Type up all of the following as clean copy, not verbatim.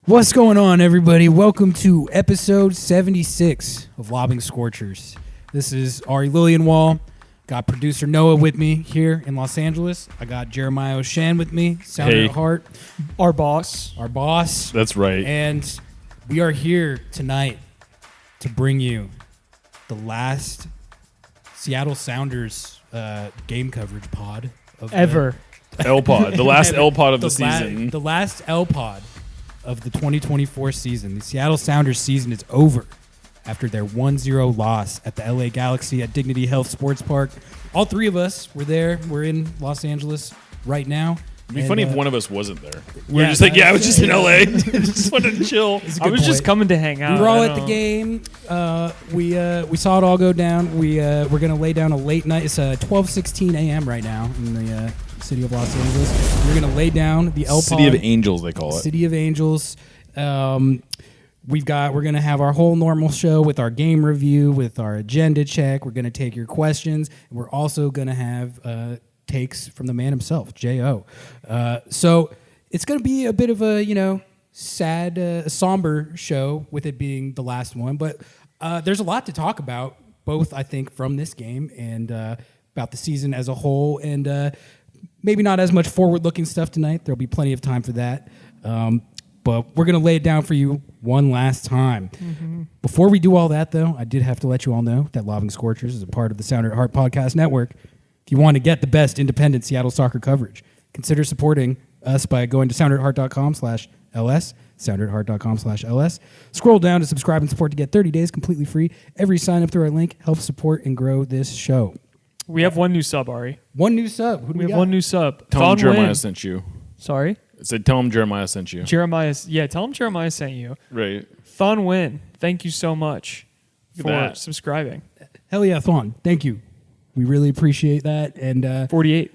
What's going on, everybody? Welcome to episode 76 of Lobbing Scorchers. This is Ari Lillianwall. Got producer Noah with me here in Los Angeles. I got Jeremiah Oshan with me, Sounder at Heart. Our boss. That's right. And we are here tonight to bring you the last Seattle Sounders game coverage pod of ever. L-Pod. The last L-Pod of the season. The last L-Pod of the 2024 season. The Seattle Sounders season is over after their 1-0 loss at the LA Galaxy at Dignity Health Sports Park. All three of us were there. We're in Los Angeles right now. It'd be funny if one of us wasn't there. We're just like, I was just in LA. Just wanted to chill. I was just coming to hang out. We were all at the game. We saw it all go down. We're going to lay down a late night. It's 12:16 a.m. right now in the city of Los Angeles. We're going to lay down the L-Pod. City of Angels, they call it. City of Angels. We're going to have our whole normal show with our game review, with our agenda check. We're going to take your questions. And we're also going to have takes from the man himself, J.O. So it's going to be a bit of a, sad, somber show with it being the last one. But there's a lot to talk about, both, I think, from this game and about the season as a whole. And maybe not as much forward-looking stuff tonight. There'll be plenty of time for that. But we're going to lay it down for you one last time. Mm-hmm. Before we do all that, though, I did have to let you all know that Lobbing Scorchers is a part of the Sounder at Heart podcast network. If you want to get the best independent Seattle soccer coverage, consider supporting us by going to sounderatheart.com/LS, sounderatheart.com/LS. Scroll down to subscribe and support to get 30 days completely free. Every sign up through our link helps support and grow this show. We have one new sub, Ari. One new sub. Who do we got? Have one new sub. Tell him Jeremiah sent you. Sorry? I said, tell him Jeremiah sent you. Tell him Jeremiah sent you. Right. Thon Win, thank you so much for subscribing. Hell yeah, Thon. Thank you. We really appreciate that. And 48.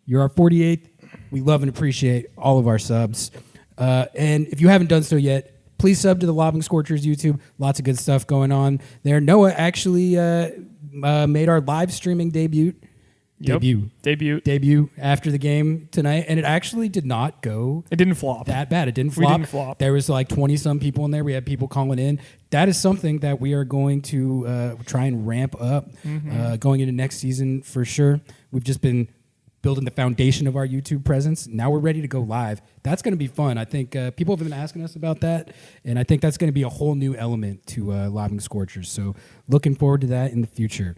You're our 48th. We love and appreciate all of our subs. And if you haven't done so yet, please sub to the Lobbing Scorchers YouTube. Lots of good stuff going on there. Noah actually made our live streaming debut after the game tonight, and it actually did not go. It didn't flop that bad. It didn't flop. We didn't flop. There was like 20 some people in there. We had people calling in. That is something that we are going to try and ramp up going into next season for sure. We've just been building the foundation of our YouTube presence. Now we're ready to go live. That's going to be fun. I think people have been asking us about that, and I think that's going to be a whole new element to Lobbing Scorchers. So looking forward to that in the future.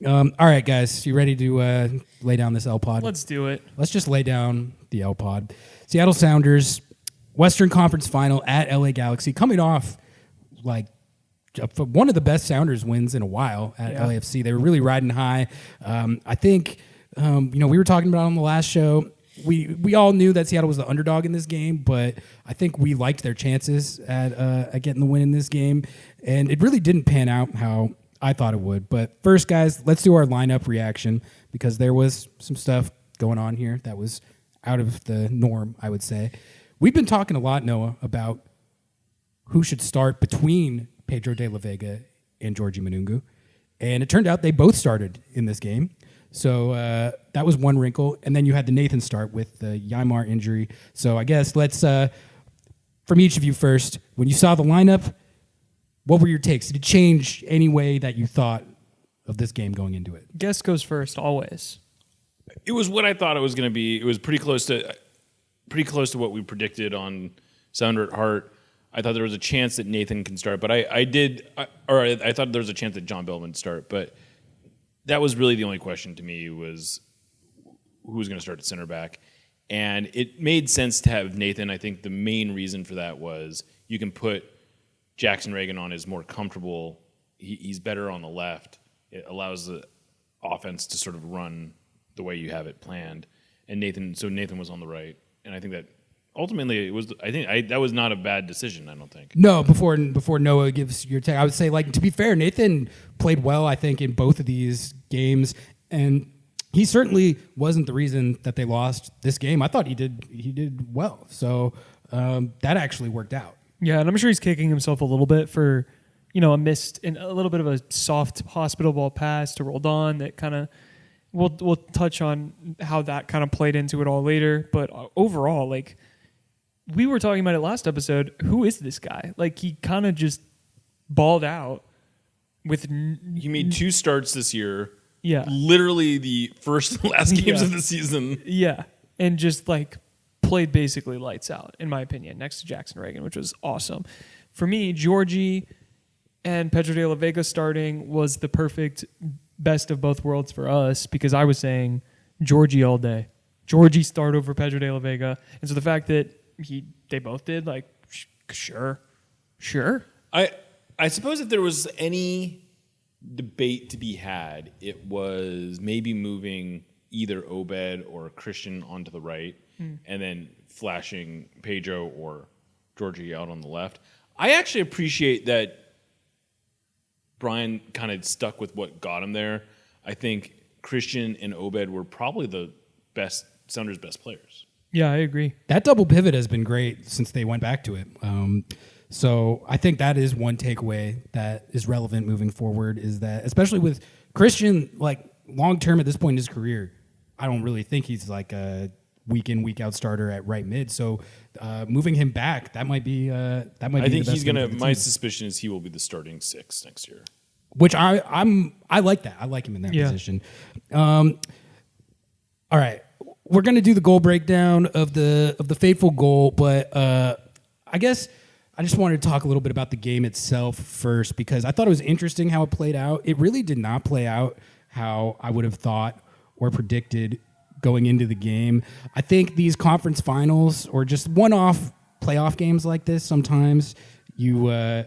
All right, guys, you ready to lay down this L-Pod? Let's do it. Let's just lay down the L-Pod. Seattle Sounders, Western Conference Final at LA Galaxy, coming off like one of the best Sounders wins in a while at LAFC. They were really riding high. I think... we were talking about on the last show. We all knew that Seattle was the underdog in this game, but I think we liked their chances at getting the win in this game, and it really didn't pan out how I thought it would. But first, guys, let's do our lineup reaction because there was some stuff going on here that was out of the norm, I would say. We've been talking a lot, Noah, about who should start between Pedro de la Vega and Georgie Manungu, and it turned out they both started in this game. So that was one wrinkle. And then you had the Nathan start with the Ymar injury. So I guess let's, from each of you first, when you saw the lineup, what were your takes? Did it change any way that you thought of this game going into it? Guest goes first, always. It was what I thought it was going to be. It was pretty close to what we predicted on Sounder at Heart. I thought there was a chance that Nathan can start, but I thought there was a chance that John Bell would start, but that was really the only question to me was who was going to start at center back. And it made sense to have Nathan. I think the main reason for that was you can put Jackson Reagan on his more comfortable. He's better on the left. It allows the offense to sort of run the way you have it planned. And Nathan was on the right. And I think that ultimately it was. That was not a bad decision. I don't think. No, before Noah gives your take, I would say, like, to be fair, Nathan played well, I think, in both of these games, and he certainly wasn't the reason that they lost this game. I thought he did well, so that actually worked out. Yeah, and I'm sure he's kicking himself a little bit for a missed and a little bit of a soft hospital ball pass to Roldan that kind of. We'll touch on how that kind of played into it all later, but overall, like. we were talking about it last episode. Who is this guy? Like, he kind of just balled out with. He made 2 starts this year. Yeah. Literally the first and last games of the season. Yeah. And just like played basically lights out, in my opinion, next to Jackson Reagan, which was awesome. For me, Georgie and Pedro de la Vega starting was the perfect best of both worlds for us, because I was saying Georgie all day. Georgie start over Pedro de la Vega. And so the fact that they both did, like, sure. I suppose if there was any debate to be had, it was maybe moving either Obed or Christian onto the right and then flashing Pedro or Georgie out on the left. I actually appreciate that Brian kind of stuck with what got him there. I think Christian and Obed were probably the best Sounders' best players. Yeah, I agree. That double pivot has been great since they went back to it. So I think that is one takeaway that is relevant moving forward, is that especially with Christian, like long term at this point in his career, I don't really think he's like a week in, week out starter at right mid. So moving him back, that might be I think he's gonna. My suspicion is he will be the starting 6 next year. Which I like that. I like him in that position. All right, we're gonna do the goal breakdown of the fateful goal, but I guess I just wanted to talk a little bit about the game itself first, because I thought it was interesting how it played out. It really did not play out how I would have thought or predicted going into the game. I think these conference finals or just one-off playoff games like this, sometimes there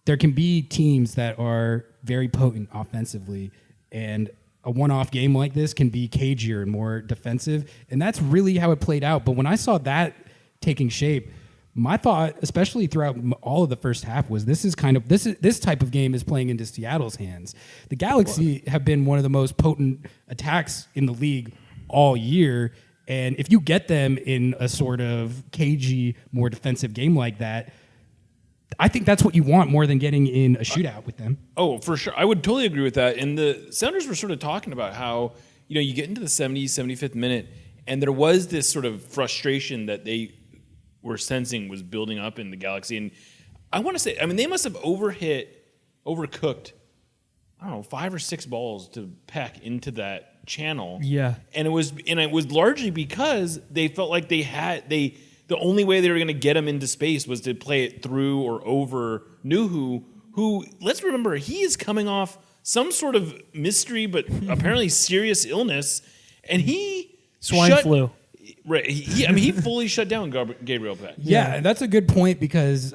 can be teams that are very potent offensively, and a one-off game like this can be cagier and more defensive, and that's really how it played out. But when I saw that taking shape, my thought, especially throughout all of the first half, was this type of game is playing into Seattle's hands. The Galaxy have been one of the most potent attacks in the league all year, and if you get them in a sort of cagey, more defensive game like that, I think that's what you want more than getting in a shootout with them. Oh, for sure. I would totally agree with that. And the Sounders were sort of talking about how, you get into the 70th, 75th minute, and there was this sort of frustration that they were sensing was building up in the Galaxy. And I want to say, they must have overcooked, I don't know, 5 or 6 balls to Peck into that channel. Yeah. And it was largely because they felt like the only way they were going to get him into space was to play it through or over Nuhu, who, let's remember, he is coming off some sort of mystery but apparently serious illness, and he swine flu. Right. He fully shut down Gabriel Peck. Yeah, that's a good point, because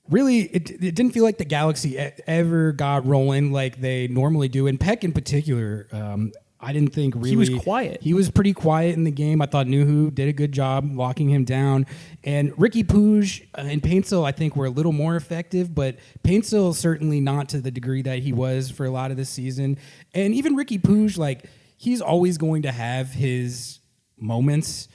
really it didn't feel like the Galaxy ever got rolling like they normally do. And Peck in particular, I didn't think really... He was quiet. He was pretty quiet in the game. I thought Nuhu did a good job locking him down. And Ricky Puig and Paintsill, I think, were a little more effective, but Paintsill certainly not to the degree that he was for a lot of this season. And even Ricky Puig, like, he's always going to have his moments,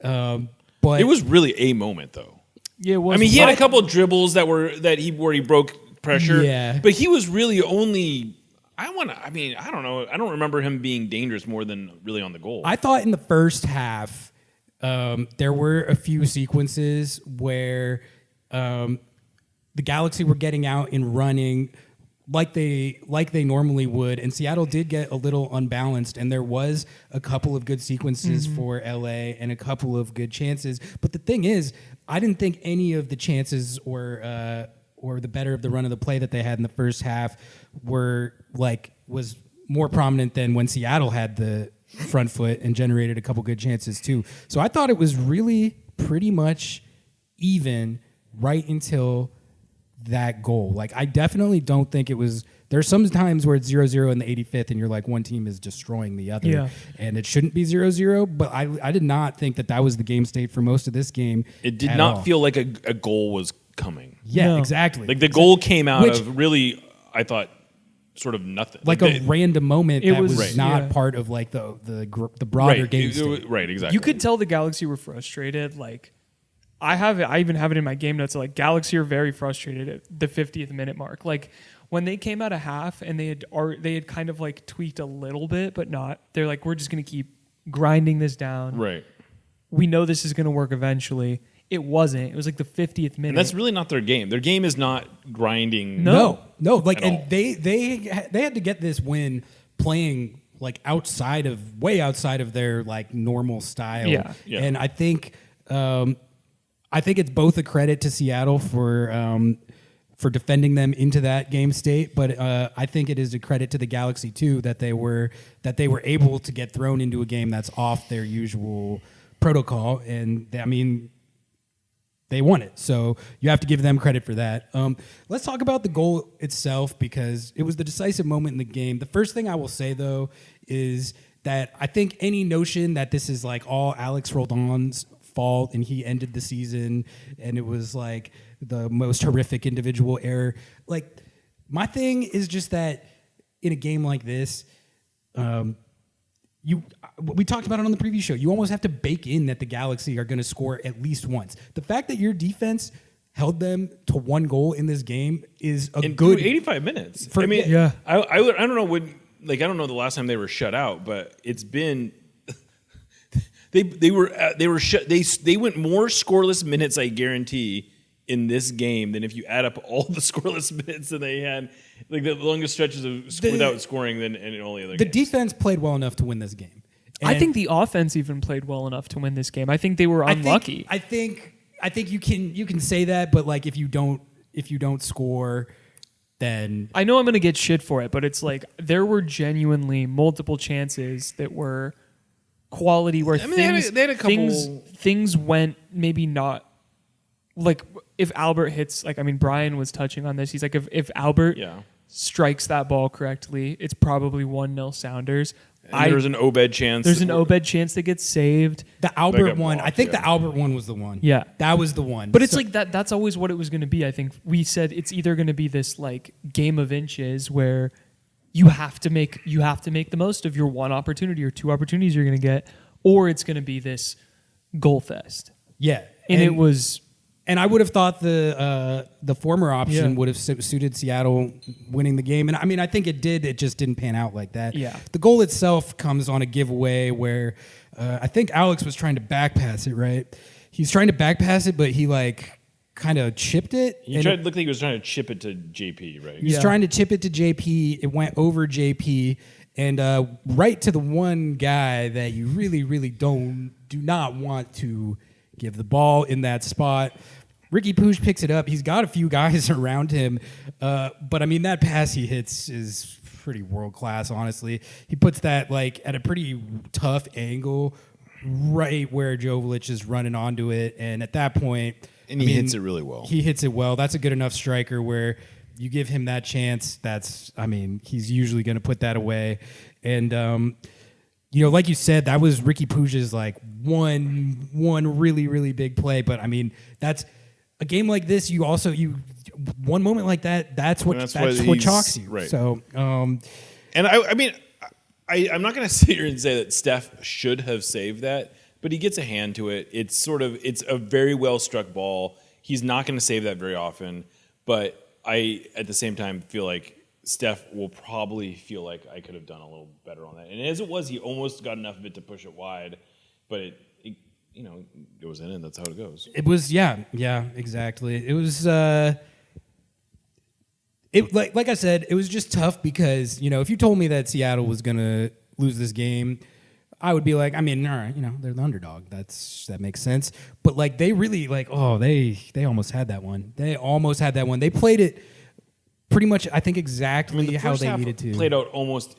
but it was really a moment, though. Yeah, it was. He had a couple of dribbles where he broke pressure. Yeah, but he was really only. I don't know. I don't remember him being dangerous more than really on the goal. I thought in the first half, there were a few sequences where the Galaxy were getting out and running like they normally would, and Seattle did get a little unbalanced, and there was a couple of good sequences for LA and a couple of good chances. But the thing is, I didn't think any of the chances or the better of the run of the play that they had in the first half was more prominent than when Seattle had the front foot and generated a couple good chances too. So I thought it was really pretty much even right until that goal. Like, I definitely don't think it was. There's some times where it's 0-0 in the 85th and you're like, one team is destroying the other, and it shouldn't be 0-0, but I did not think that was the game state for most of this game. It did not feel like a goal was coming. Yeah, No. exactly. Like, the goal came out of really, I thought, sort of nothing. Like a random moment that was right. not part of like the broader game state. Right, exactly. You could tell the Galaxy were frustrated. Like, I even have it in my game notes. Like, Galaxy are very frustrated at the 50th minute mark. Like, when they came out of half and they had kind of like tweaked a little bit, but not. They're like, we're just going to keep grinding this down. Right. we know this is going to work eventually. It wasn't. It was like the 50th minute. And that's really not their game. Their game is not grinding. No. Like, and all. they had to get this win playing like way outside of their like normal style. Yeah. And I think it's both a credit to Seattle for defending them into that game state, but I think it is a credit to the Galaxy too that they were able to get thrown into a game that's off their usual protocol, and they won it. So you have to give them credit for that. Let's talk about the goal itself because it was the decisive moment in the game. The first thing I will say, though, is that I think any notion that this is like all Alex Roldan's fault and he ended the season and it was like the most horrific individual error. Like, my thing is just that in a game like this, we talked about it on the preview show. You almost have to bake in that the Galaxy are going to score at least once. The fact that your defense held them to one goal in this game is a good 85 minutes. I don't know when. Like, I don't know the last time they were shut out, but it's been. They went more scoreless minutes, I guarantee, in this game than if you add up all the scoreless minutes that they had, like the longest stretches without scoring than in only other. The games. defense played well enough to win this game. I think the offense even played well enough to win this game. I think they were unlucky. I think you can say that, but like if you don't score, then I know I'm going to get shit for it, but it's like there were genuinely multiple chances that were quality where they had a couple things went maybe not like if Albert hits, like, I mean, Brian was touching on this. He's like, if Albert strikes that ball correctly, it's probably 1-0 Sounders. There's an Obed chance. There's an Obed chance that gets saved. The Albert one, I think the Albert one was the one. Yeah. That was the one. But it's like that's always what it was going to be. I think we said it's either going to be this like game of inches where you have to make the most of your one opportunity or two opportunities you're going to get, or it's going to be this goal fest. Yeah. And it was. And I would have thought the former option would have suited Seattle winning the game. And I mean, I think it did. It just didn't pan out like that. Yeah. The goal itself comes on a giveaway where I think Alex was trying to back pass it, right? He's trying to back pass it, but he like kind of chipped it. Looked like he was trying to chip it to JP, right? He was trying to chip it to JP. It went over JP and right to the one guy that you really, really do not want to give the ball in that spot. Ricky Puig picks it up. He's got a few guys around him. But, I mean, that pass he hits is pretty world-class, honestly. He puts that, like, at a pretty tough angle right where Jovic is running onto it. And at that point... And he hits it really well. He hits it well. That's a good enough striker where you give him that chance. He's usually going to put that away. And... like you said, that was Ricky Puig's like one really, really big play. But I mean, that's a game like this. One moment like that. That's what chalks you. Right. So, and I mean, I'm not going to sit here and say that Steph should have saved that, but he gets a hand to it. It's a very well struck ball. He's not going to save that very often, but I at the same time feel like Steph will probably feel like I could have done a little better on that. And as it was, he almost got enough of it to push it wide, but it goes in and that's how it goes. it was, exactly. It was, like I said, it was just tough because, if you told me that Seattle was going to lose this game, I would be like, I mean, all right, they're the underdog. That makes sense. But like, they really they almost had that one. They played it pretty much, I think, exactly how they needed to. Played out almost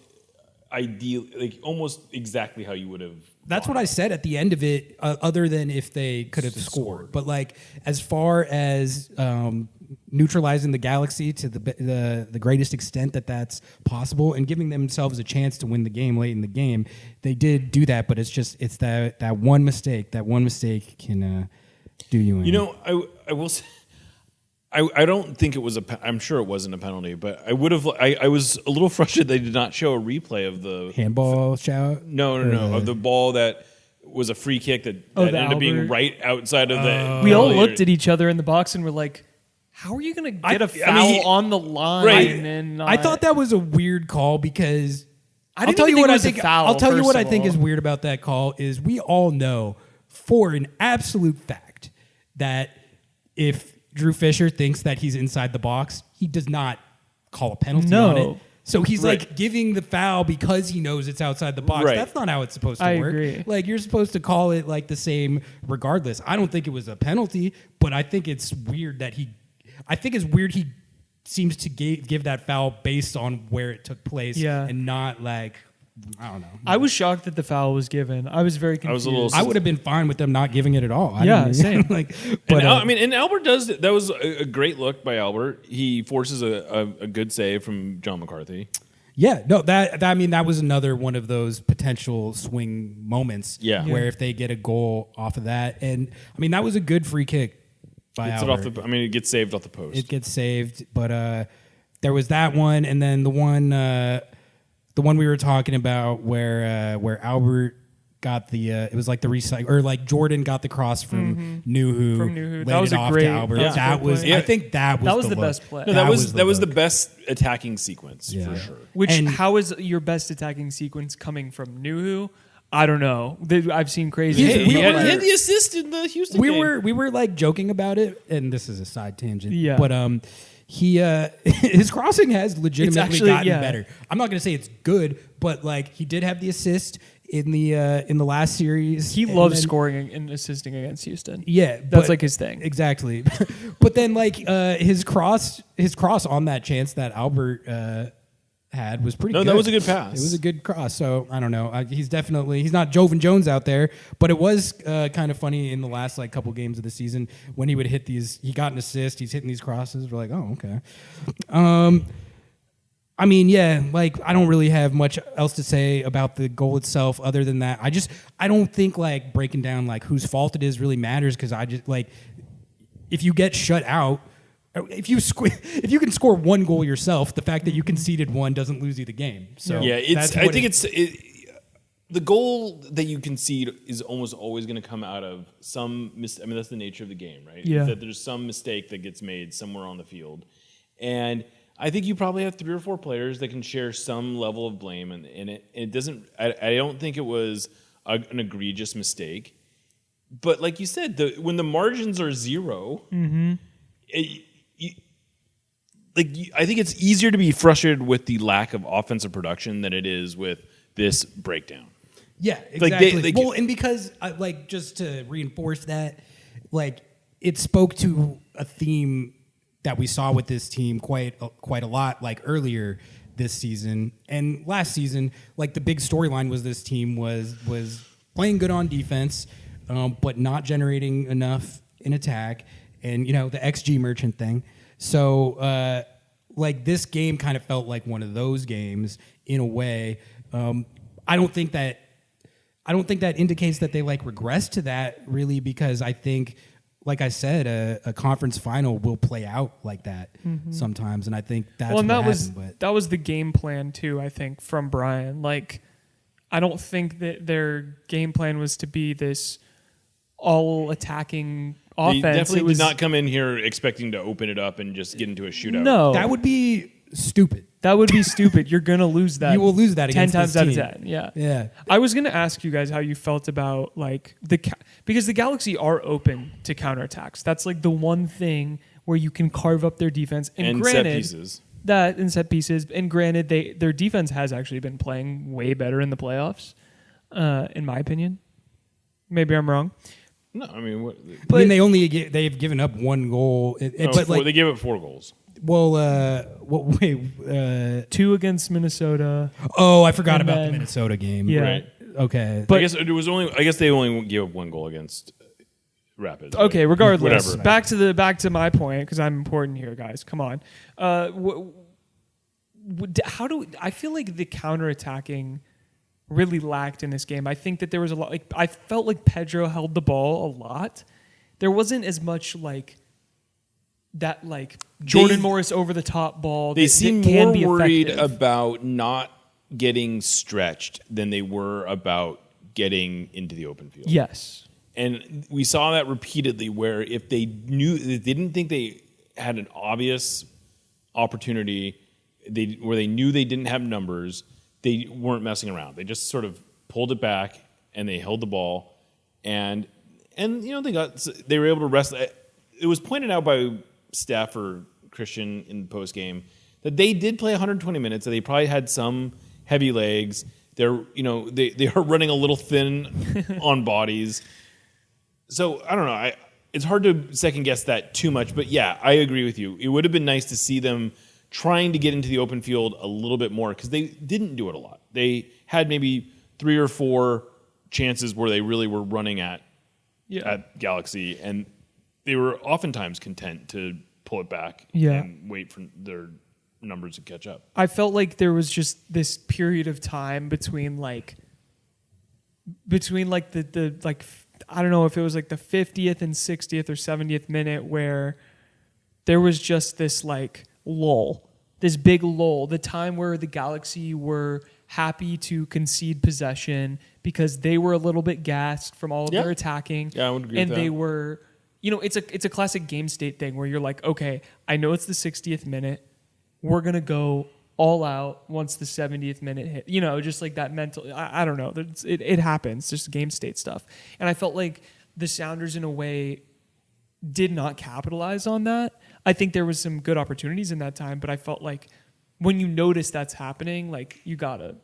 ideal, like almost exactly how you would have. That's what I said at the end of it. Other than if they could have scored, but like as far as neutralizing the Galaxy to the greatest extent that's possible, and giving themselves a chance to win the game late in the game, they did do that. But it's that one mistake. That one mistake can do you in. I will say. I don't think it was I'm sure it wasn't a penalty, but I would have. I was a little frustrated they did not show a replay of the handball shout. No, of the ball that was a free kick that ended up being right outside of the. We all looked at each other in the box and were like, "How are you going to get a foul on the line?" Right. And I thought that was a weird call because I'll tell you what I think. I'll tell you what I think is weird about that call is we all know for an absolute fact that if Drew Fisher thinks that he's inside the box, he does not call a penalty on it. So he's like giving the foul because he knows it's outside the box. Right. That's not how it's supposed to work. Agree. Like, you're supposed to call it like the same regardless. I don't think it was a penalty, but I think it's weird that he seems to give that foul based on where it took place and not like, I don't know. I was shocked that the foul was given. I was very confused. I would have been fine with them not giving it at all. Same. Like, but and Albert does. That was a great look by Albert. He forces a good save from John McCarthy. Yeah, no, that was another one of those potential swing moments. Yeah. Where if they get a goal off of that, and I mean that was a good free kick by Albert. It gets saved off the post. It gets saved, but there was that one, and then the one we were talking about where Albert got the it was like the recycle, or like Jordan got the cross from Nuhu. That was it a off great. to Albert. That was I think that was the look. best play. No, that was the best attacking sequence for sure. How is your best attacking sequence coming from Nuhu? I don't know. I've seen crazy. He had the assist in the Houston game. We were like joking about it, and this is a side tangent. Yeah. But he his crossing has legitimately gotten better. I'm not going to say it's good, but like he did have the assist in the last series. He loves scoring and assisting against Houston. Yeah, that's like his thing. Exactly. But then like his cross on that chance that Albert had was pretty good. No, that was a good pass. It was a good cross. So I don't know. He's not Jovan Jones out there, but it was kind of funny in the last like couple games of the season when he would hit these. He got an assist. He's hitting these crosses. We're like, oh, okay. I mean, yeah, like I don't really have much else to say about the goal itself other than that. I don't think like breaking down like whose fault it is really matters, because I just like if you get shut out. If you can score one goal yourself, the fact that you conceded one doesn't lose you the game. So yeah, the goal that you concede is almost always going to come out of some. I mean, that's the nature of the game, right? Yeah. That there's some mistake that gets made somewhere on the field, and I think you probably have 3 or 4 players that can share some level of blame, and it doesn't. I don't think it was an egregious mistake, but like you said, when the margins are 0. Mm-hmm. I think it's easier to be frustrated with the lack of offensive production than it is with this breakdown. Yeah, exactly. Well, and because just to reinforce that, like it spoke to a theme that we saw with this team quite a lot, like earlier this season and last season. Like the big storyline was this team was playing good on defense, but not generating enough in attack, and the XG merchant thing. So, like this game kind of felt like one of those games in a way. I don't think that indicates that they like regress to that really, because I think, like I said, a conference final will play out like that sometimes, and I think that's that was the game plan too. I think from Brian, like I don't think that their game plan was to be this all attacking offense. They definitely did not come in here expecting to open it up and just get into a shootout. No. That would be stupid. That would be stupid. You're going to lose that. You will lose that 10 against times this out of team. 10. Yeah. Yeah. I was going to ask you guys how you felt about like because the Galaxy are open to counterattacks. That's like the one thing where you can carve up their defense. And granted, set pieces. That and set pieces. And granted, their defense has actually been playing way better in the playoffs, in my opinion. Maybe I'm wrong. No, I mean, they've given up 1 goal. They gave up 4 goals. Well, 2 against Minnesota. Oh, I forgot about the Minnesota game. Yeah. Right. Okay. But I guess they only gave up 1 goal against Rapids. Okay, regardless. Whatever. Back to my point, because I'm important here, guys. Come on. I feel like the counterattacking really lacked in this game. I think that there was a lot. Like I felt like Pedro held the ball a lot. There wasn't as much like that, like Jordan Morris over the top ball. They seem more worried effective. about not getting stretched than they were about getting into the open field. Yes, and we saw that repeatedly. Where if they didn't think they had an obvious opportunity, where they knew they didn't have numbers, they weren't messing around. They just sort of pulled it back and they held the ball. And And they were able to rest. It was pointed out by Steph or Christian in the post game that they did play 120 minutes. That they probably had some heavy legs. They are running a little thin on bodies. So I don't know. It's hard to second guess that too much. But yeah, I agree with you. It would have been nice to see them trying to get into the open field a little bit more because they didn't do it a lot. They had maybe 3 or 4 chances where they really were running at Galaxy, and they were oftentimes content to pull it back and wait for their numbers to catch up. I felt like there was just this period of time between the I don't know if it was like the 50th and 60th or 70th minute where there was just this lull, this big lull, the time where the Galaxy were happy to concede possession because they were a little bit gassed from all of their attacking. Yeah, I would agree and with that. they were, it's a classic game state thing where you're like, okay, I know it's the 60th minute. We're going to go all out once the 70th minute hit. Just like that mental, I don't know. It happens, just game state stuff. And I felt like the Sounders in a way did not capitalize on that. I think there was some good opportunities in that time, but I felt like when you notice that's happening, you gotta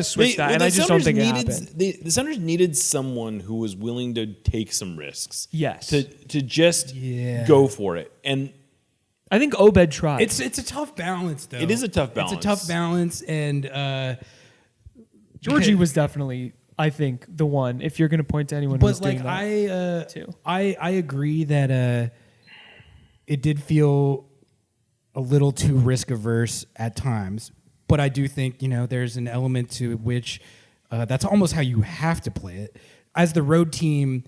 switch that. And I just don't think it happened. The Sounders needed someone who was willing to take some risks. Yes. To just go for it. And I think Obed tried. It's a tough balance, though. It is a tough balance. It's a tough balance, and Georgie was definitely, I think, the one. If you're going to point to anyone, who's doing that too. I agree that it did feel a little too risk averse at times, but I do think there's an element to which that's almost how you have to play it as the road team,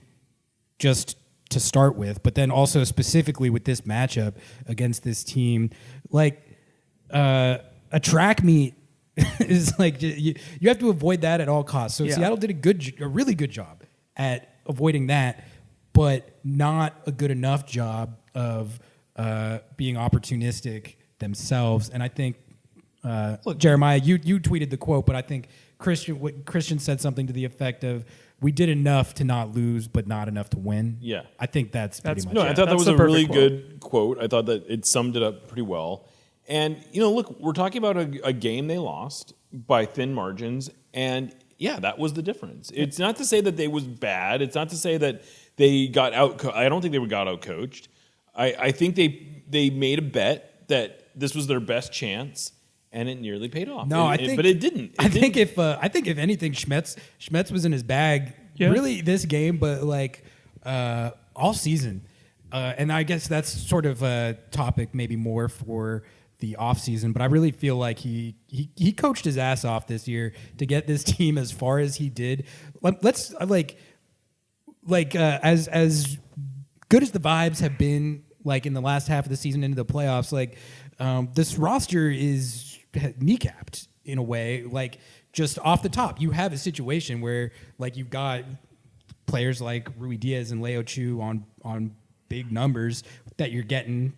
just to start with, but then also specifically with this matchup against this team, a track meet is you have to avoid that at all costs. So Seattle did a really good job at avoiding that, but not a good enough job of being opportunistic themselves. And I think, Jeremiah, you tweeted the quote, but I think Christian said something to the effect of, "We did enough to not lose, but not enough to win." Yeah. I think that's pretty much No, it. I thought that That's was the a really perfect good quote. I thought that it summed it up pretty well. And, look, we're talking about a game they lost by thin margins, and, that was the difference. It's not to say that they was bad. It's not to say that they got I don't think they got out-coached. I think they made a bet that this was their best chance, and it nearly paid off. No, but it didn't. I think if anything, Schmetz was in his bag really this game, but all season. And I guess that's sort of a topic maybe more for the offseason, but I really feel like he coached his ass off this year to get this team as far as he did. Let's as good as the vibes have been in the last half of the season into the playoffs, this roster is kneecapped in a way, just off the top. You have a situation where you've got players like Rui Diaz and Leo Chu on big numbers that you're getting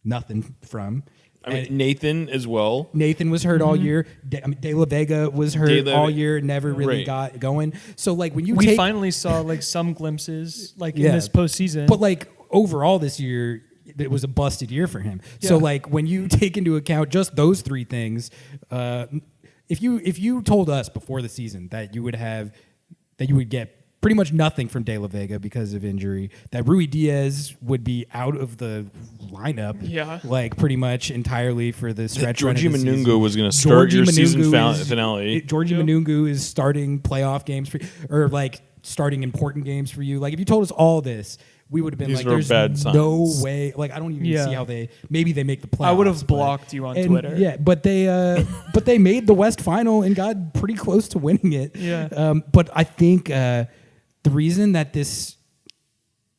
nothing from. I mean, Nathan as well. Nathan was hurt all year. De La Vega was hurt all year, never really got going. So when we finally saw some glimpses in this postseason, but overall this year, it was a busted year for him. Yeah. So when you take into account just those 3 things, if you told us before the season that you would get pretty much nothing from De La Vega because of injury, that Rui Diaz would be out of the lineup, pretty much entirely for the stretch run of the season. Manungo was going to start your season finale. Georgie Manungo is starting playoff games or starting important games for you. If you told us all this, we would have been there's no way. I don't even see how maybe they make the playoffs. I would have blocked you on Twitter. Yeah, but they made the West Final and got pretty close to winning it. Yeah. But I think the reason that this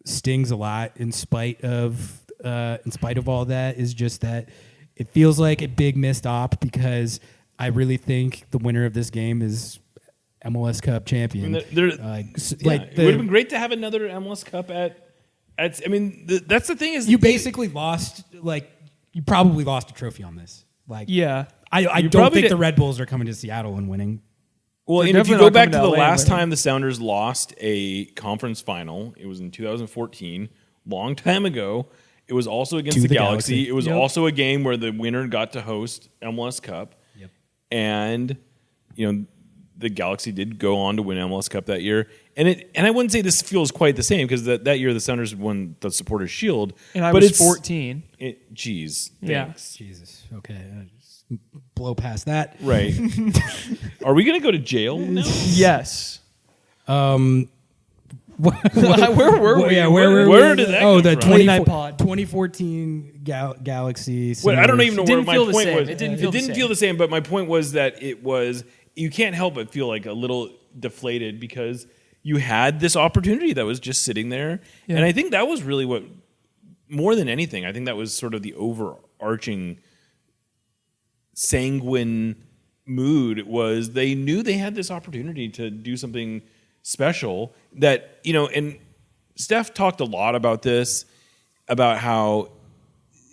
stings a lot, in spite of all that, is just that it feels like a big missed op, because I really think the winner of this game is MLS Cup champion. It would have been great to have another MLS Cup at. That's the thing is you basically lost. You probably lost a trophy on this. I don't think the Red Bulls are coming to Seattle and winning. Well, They're and if you definitely go not back coming to to the LA last winning. time the Sounders lost a conference final, it was in 2014, long time ago. It was also against To the the Galaxy. Galaxy. It was Yep. also a game where the winner got to host MLS Cup. Yep. And, the Galaxy did go on to win MLS Cup that year. And I wouldn't say this feels quite the same because that year the Sounders won the Supporters Shield. And I but was it's 14. Geez. Yeah. Thanks. Jesus. Okay. Just blow past that. Right. Are we going to go to jail now? Yes. Where Where were we? Where did that come the from? Late night pod. 2014 Galaxy. Well, I don't even know Didn't where feel my the point same. was. It didn't feel the same. feel the same, but my point was that you can't help but feel like a little deflated because you had this opportunity that was just sitting there. Yeah. And I think that was really what, more than anything, I think that was sort of the overarching sanguine mood was they knew they had this opportunity to do something special that, and Steph talked a lot about this, about how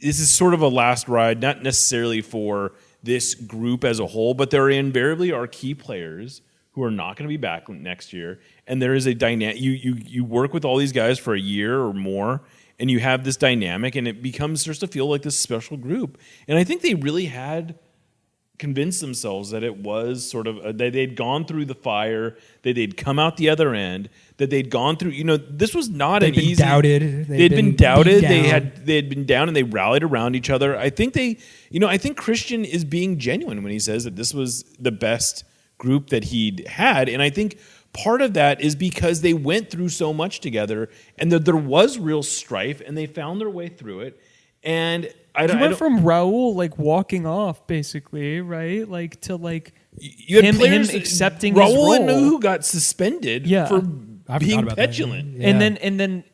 this is sort of a last ride, not necessarily for this group as a whole, but there invariably are key players who are not going to be back next year. And there is a dynamic. You work with all these guys for a year or more, and you have this dynamic, and it starts to feel like this special group. And I think they really had convinced themselves that it was sort of that they'd gone through the fire, that they'd come out the other end, that they'd gone through. This was not They'd an been easy. doubted. They'd been doubted. beat down. They had been down, and they rallied around each other. I think I think Christian is being genuine when he says that this was the best group that he'd had, and I think part of that is because they went through so much together, and that there was real strife, and they found their way through it. And I went from Raul walking off basically, right? To you had him players accepting his Raul and role. Nuhu got suspended Yeah. for I forgot being about that. petulant. Yeah. and then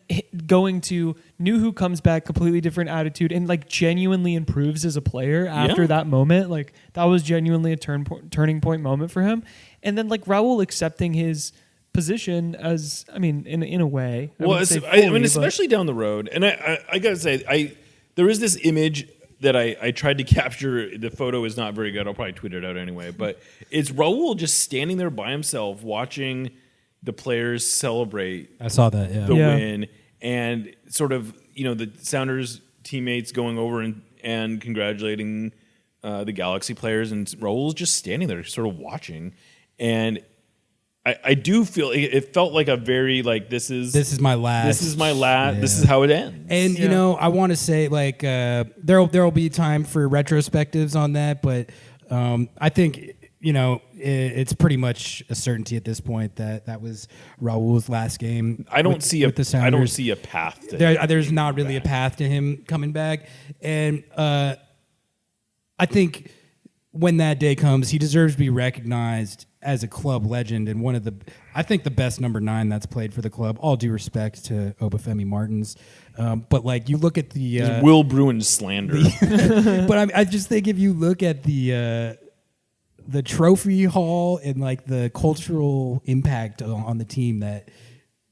going to Nuhu comes back, completely different attitude, and genuinely improves as a player after Yeah. that moment. That was genuinely a turning point moment for him. And then Raul accepting his position as, in a way. Especially down the road. And I gotta say, there is this image that I tried to capture. The photo is not very good. I'll probably tweet it out anyway. But it's Raul just standing there by himself watching the players celebrate I saw that. Yeah. the win, and sort of the Sounders teammates going over and congratulating the Galaxy players, and Raul's just standing there sort of watching. And I do feel it felt like a very this is my last. This is how it ends. And I want to say there'll be time for retrospectives on that, but I think it's pretty much a certainty at this point that was Raul's last game. I don't with see the Sounders. I don't see a path to There's not really a path to him coming back, and I think when that day comes, he deserves to be recognized as a club legend and one of the best number 9 that's played for the club. All due respect to Obafemi Martins, but you look at the Will Bruin slander. but I just think if you look at the trophy haul and the cultural impact on the team that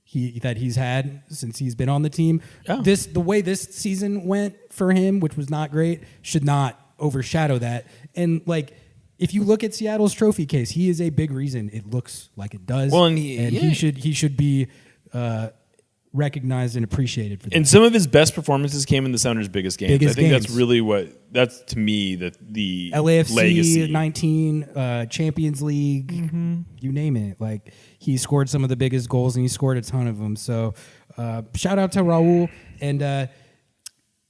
he's had since he's been on the team, the way this season went for him, which was not great, should not overshadow that. And if you look at Seattle's trophy case, he is a big reason it looks like it does. Well, and he should be recognized and appreciated for that. And some of his best performances came in the Sounders' biggest games. Biggest I think games. that's really to me the LAFC legacy. 19, Champions League, you name it. He scored some of the biggest goals, and he scored a ton of them. So shout out to Raul, and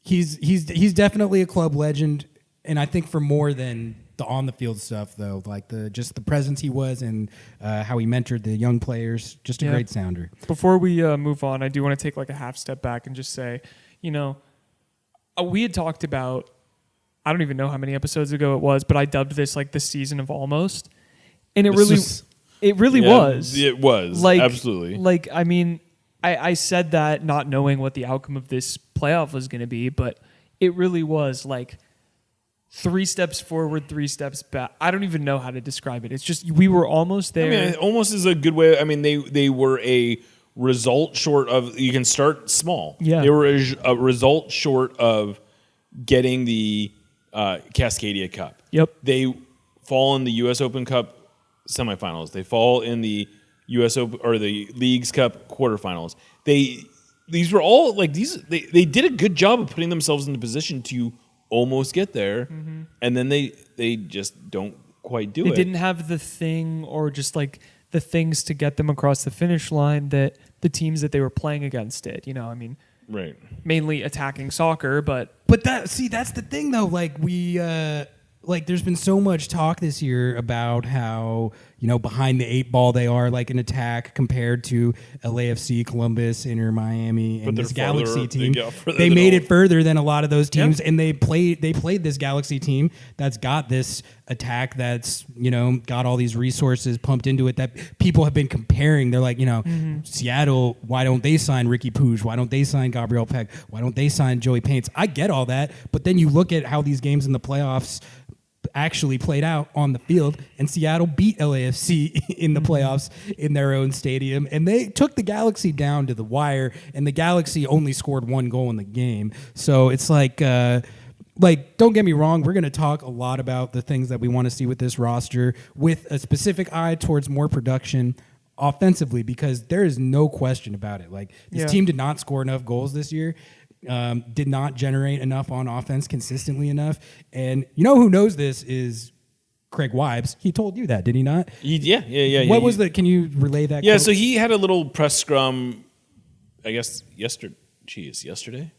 he's definitely a club legend. And I think for more than the on the field stuff, though, just the presence he was and how he mentored the young players, just a great Sounder. Before we move on, I do want to take a half step back and just say, we had talked about, I don't even know how many episodes ago it was, but I dubbed this the season of almost, and it really was. It was absolutely. I said that not knowing what the outcome of this playoff was going to be, but it really was 3 steps forward, 3 steps back. I don't even know how to describe it. It's just we were almost there. Almost is a good way. They were a result short of. You can start small. Yeah. They were a result short of getting the Cascadia Cup. Yep. They fall in the U.S. Open Cup semifinals. They fall in the U.S. Open or the Leagues Cup quarterfinals. These were all like these. They did a good job of putting themselves in the position to almost get there, and then they just don't quite do it. They didn't have the thing or just like the things to get them across the finish line that the teams that they were playing against did. You know, I mean, right. Mainly attacking soccer, but that's the thing though. Like there's been so much talk this year about how, behind the 8 ball they are like an attack compared to LAFC, Columbus, Inter Miami, and this Galaxy team. They made it further than a lot of those teams, and they played this Galaxy team that's got this attack that's, got all these resources pumped into it that people have been comparing. They're like, Seattle, why don't they sign Ricky Puig? Why don't they sign Gabriel Peck? Why don't they sign Joey Paints? I get all that, but then you look at how these games in the playoffs actually played out on the field, and Seattle beat LAFC in the playoffs in their own stadium, and they took the Galaxy down to the wire, and the Galaxy only scored 1 goal in the game. So it's like, don't get me wrong, we're going to talk a lot about the things that we want to see with this roster with a specific eye towards more production offensively, because there is no question about it. Like, this team did not score enough goals this year. Did not generate enough on offense consistently enough. And who knows this is Craig Wybes. He told you that, did he not? Yeah. What was can you relay that? Yeah, quote? so he had a little press scrum, I guess, yesterday?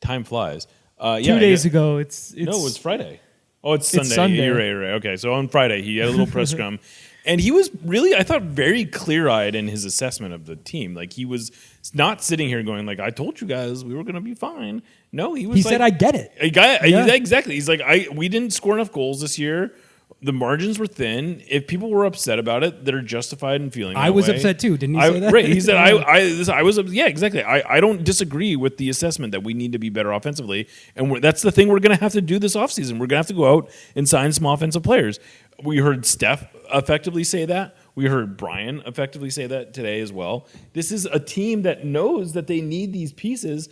Time flies. 2 days ago, it's no, it was Friday. Oh, it's Sunday. You're right. Okay, so on Friday, he had a little press scrum. And he was really, I thought, very clear-eyed in his assessment of the team. Like, he was not sitting here going, like, I told you guys we were going to be fine. No, he was He said, I get it. Exactly. He's like, we didn't score enough goals this year. The margins were thin. If people were upset about it, they're justified in feeling that I was way. upset too. Didn't you say that? Right. He said, I was, yeah, exactly. I don't disagree with the assessment that we need to be better offensively. And that's the thing we're going to have to do this offseason. We're going to have to go out and sign some offensive players. We heard Steph effectively say that. We heard Brian effectively say that today as well. This is a team that knows that they need these pieces.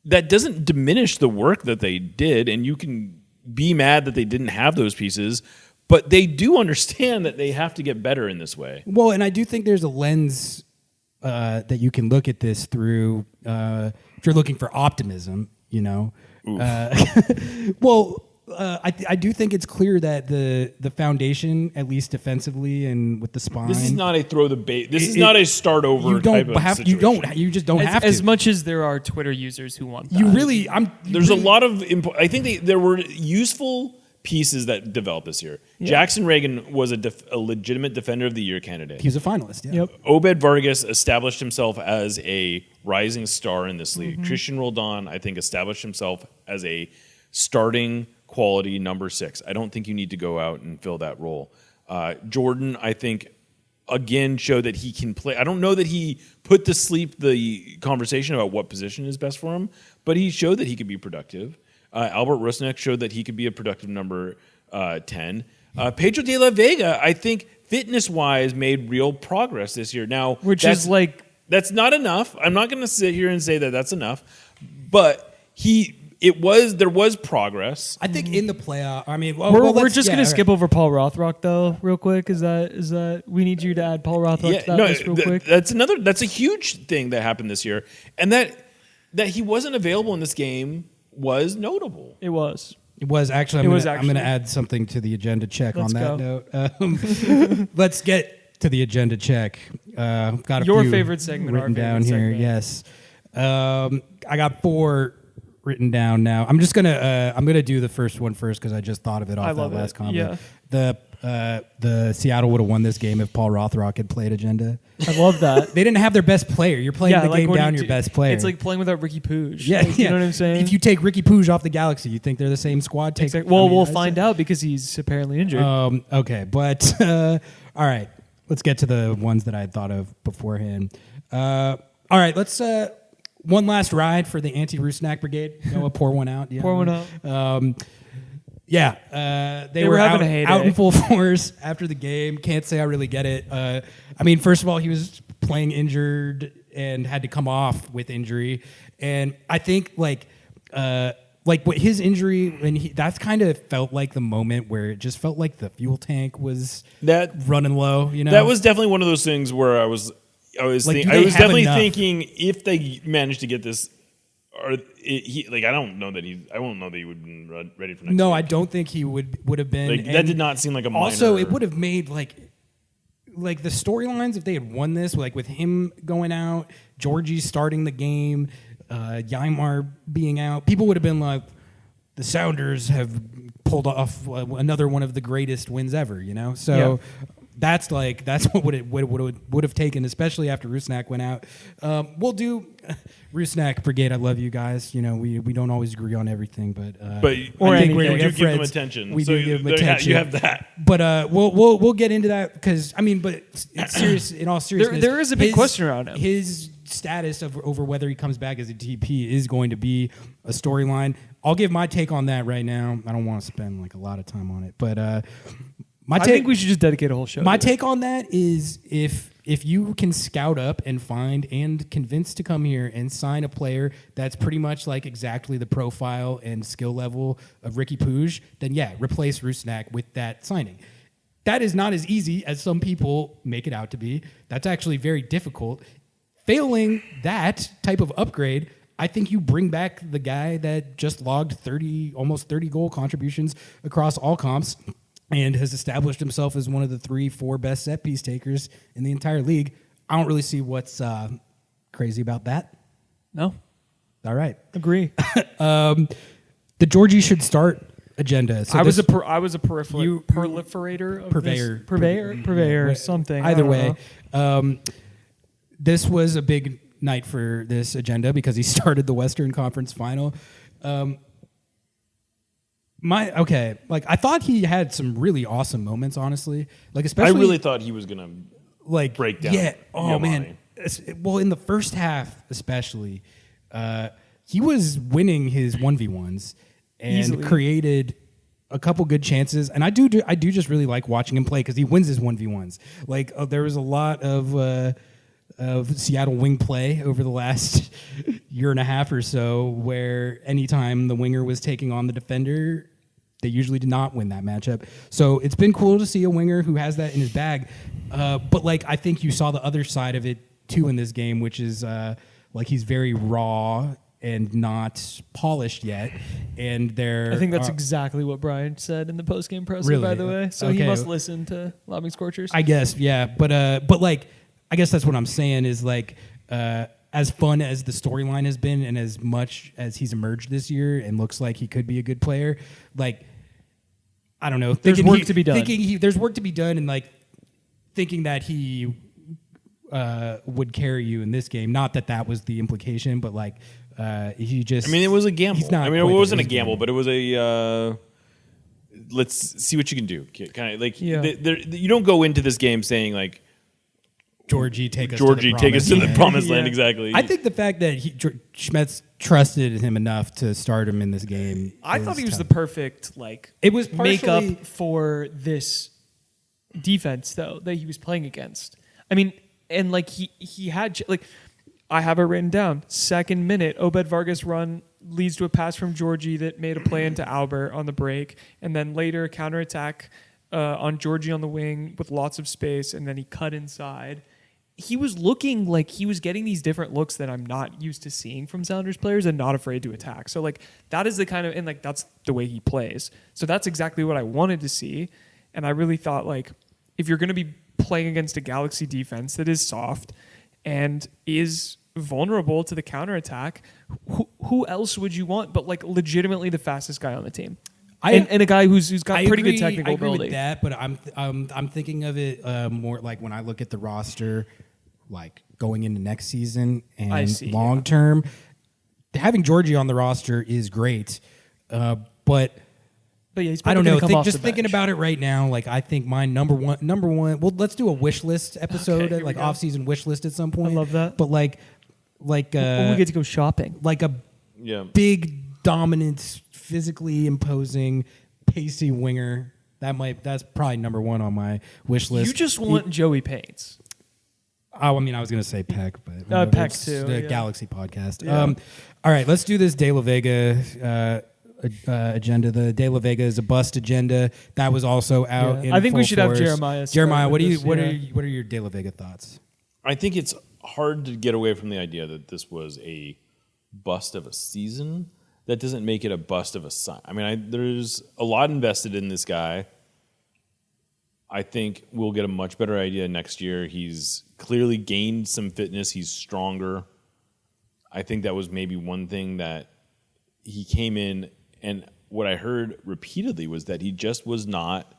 That doesn't diminish the work that they did, and you can be mad that they didn't have those pieces, but they do understand that they have to get better in this way. Well, and I do think there's a lens that you can look at this through if you're looking for optimism, well, I do think it's clear that the foundation, at least defensively and with the spine, this is not a throw the bait. This is not a start over type of situation. You just don't have to. As much as there are Twitter users who want that. There's a lot of. I think there were useful pieces that developed this year. Yeah. Jackson Reagan was a legitimate Defender of the Year candidate. He was a finalist. Yeah. Yep. Obed Vargas established himself as a rising star in this league. Christian Roldan, I think, established himself as a starting quality number 6. I don't think you need to go out and fill that role. Jordan, I think, again, showed that he can play. I don't know that he put to sleep the conversation about what position is best for him, but he showed that he could be productive. Albert Rusnak showed that he could be a productive number 10. Pedro de la Vega, I think, fitness-wise, made real progress this year. Now, that's not enough. I'm not going to sit here and say that that's enough, but there was progress. I think in the playoff. I mean, we're just going to skip over Paul Rothrock though, real quick. Is that we need you to add Paul Rothrock to that list real quick? That's a huge thing that happened this year, and that he wasn't available in this game was notable. It was actually. I'm going to add something to the agenda check on that note. Let's get to the agenda check. Got your few favorite segment written down here. Yes, I got 4 written down now. I'm gonna do the first one first because I just thought of it off that last comment. Yeah. The Seattle would have won this game if Paul Rothrock had played agenda. I love that. They didn't have their best player. You're playing the game down your best player. It's like playing without Ricky Puig. Yeah, You know what I'm saying? If you take Ricky Puig off the Galaxy, you think they're the same squad? We'll find out because he's apparently injured. Okay, but all right. Let's get to the ones that I had thought of beforehand. All right, let's one last ride for the anti-Rusnak brigade. Pour one out. Pour one out. They were having a heyday. Out in full force after the game. Can't say I really get it. I mean, first of all, he was playing injured and had to come off with injury. And I think, like what his injury, and that's kind of felt like the moment where it just felt like the fuel tank was running low. You know, that was definitely one of those things where I was Like, definitely thinking if they managed to get this, or I don't know that he would have been ready for next. No, week. I don't think he would have been. Like, that did not seem like a minor. Also, it would have made like the storylines if they had won this, like with him going out, Georgie starting the game, Ymar being out, people would have been like, the Sounders have pulled off another one of the greatest wins ever, you know? So that's what would have taken, especially after Rusnak went out. We'll do Rusnak Brigade. I love you guys. You know, we don't always agree on everything, but we do give them attention. We do give them attention. You have that. But we'll get into that because but it's serious. In all seriousness, there is a big question around him. His status over whether he comes back as a DP is going to be a storyline. I'll give my take on that right now. I don't want to spend like a lot of time on it, but I think we should just dedicate a whole show. My take on that is if you can scout up and find and convince to come here and sign a player that's pretty much like exactly the profile and skill level of Ricky Puig, then replace Rusnak with that signing. That is not as easy as some people make it out to be. That's actually very difficult. Failing that type of upgrade, I think you bring back the guy that just logged almost 30 goal contributions across all comps and has established himself as one of the 3-4 best set piece takers in the entire league. I don't really see what's crazy about that. No. All right. Agree. The Georgie should start agenda. So I was a proliferator of purveyor something. Either way, this was a big night for this agenda because he started the Western Conference Final. I thought he had some really awesome moments, honestly. Like, especially I really thought he was gonna break down. Yeah. Oh Giovanni. man. Well, in the first half, especially, he was winning his 1v1s and easily created a couple good chances. And I do just really like watching him play because he wins his 1v1s. Like, there was a lot of Seattle wing play over the last year and a half or so where anytime the winger was taking on the defender, they usually did not win that matchup. So it's been cool to see a winger who has that in his bag. But I think you saw the other side of it too in this game, which is he's very raw and not polished yet. And I think that's exactly what Brian said in the postgame presser, really? By the way. So okay. He must listen to Lobbing Scorchers. I guess, yeah. But I guess that's what I'm saying is as fun as the storyline has been and as much as he's emerged this year and looks like he could be a good player, I don't know. There's work to be done. There's work to be done and thinking that he would carry you in this game. Not that was the implication, but he just... I mean, it was a gamble. It wasn't a gamble, game. but it was a... let's see what you can do. Kind of you don't go into this game saying Georgie, take us to the promised land. Exactly. I think the fact that Schmetz trusted him enough to start him in this game. I thought he was the perfect it was makeup for this defense though that he was playing against. I mean, and he had I have it written down. 2nd minute, Obed Vargas run leads to a pass from Georgie that made a play into Albert on the break, and then later counterattack on Georgie on the wing with lots of space, and then he cut inside. He was looking like he was getting these different looks that I'm not used to seeing from Sounders players and not afraid to attack. So that is the kind of, and that's the way he plays. So that's exactly what I wanted to see. And I really thought if you're going to be playing against a Galaxy defense that is soft and is vulnerable to the counterattack, who else would you want but legitimately the fastest guy on the team? And a guy who's got pretty good technical ability. I agree with that, but I'm thinking of it more when I look at the roster, going into next season and long term. Having Georgie on the roster is great, but he's I don't know. Thinking about it right now, I think my number one. Well, let's do a wish list episode, off-season wish list at some point. I love that. But when we get to go shopping, big, dominant, physically imposing, pacey winger. That's probably number one on my wish list. You just want Joey Paints. Oh, I mean, I was going to say Peck, but Peck it's too. The Galaxy podcast. Yeah. All right, let's do this De La Vega agenda. The De La Vega is a bust agenda. That was also out. In I think we full should have force. Jeremiah. Jeremiah, start what with are this, what are your De La Vega thoughts? I think it's hard to get away from the idea that this was a bust of a season. That doesn't make it a bust of a sign. I mean, there's a lot invested in this guy. I think we'll get a much better idea next year. He's clearly gained some fitness. He's stronger. I think that was maybe one thing that he came in, and what I heard repeatedly was that he just was not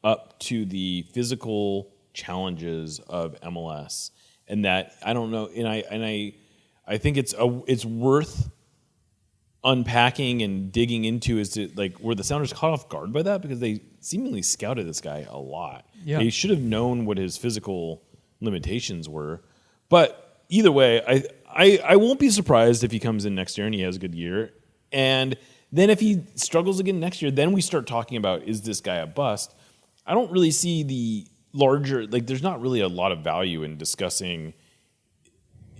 up to the physical challenges of MLS, and that I don't know. And I think it's worth unpacking and digging into as to like were the Sounders caught off guard by that, because they seemingly scouted this guy a lot. Yeah. They should have known what his physical limitations were. But either way, I won't be surprised if he comes in next year and he has a good year. And then if he struggles again next year, then we start talking about, is this guy a bust? I don't really see the larger, like there's not really a lot of value in discussing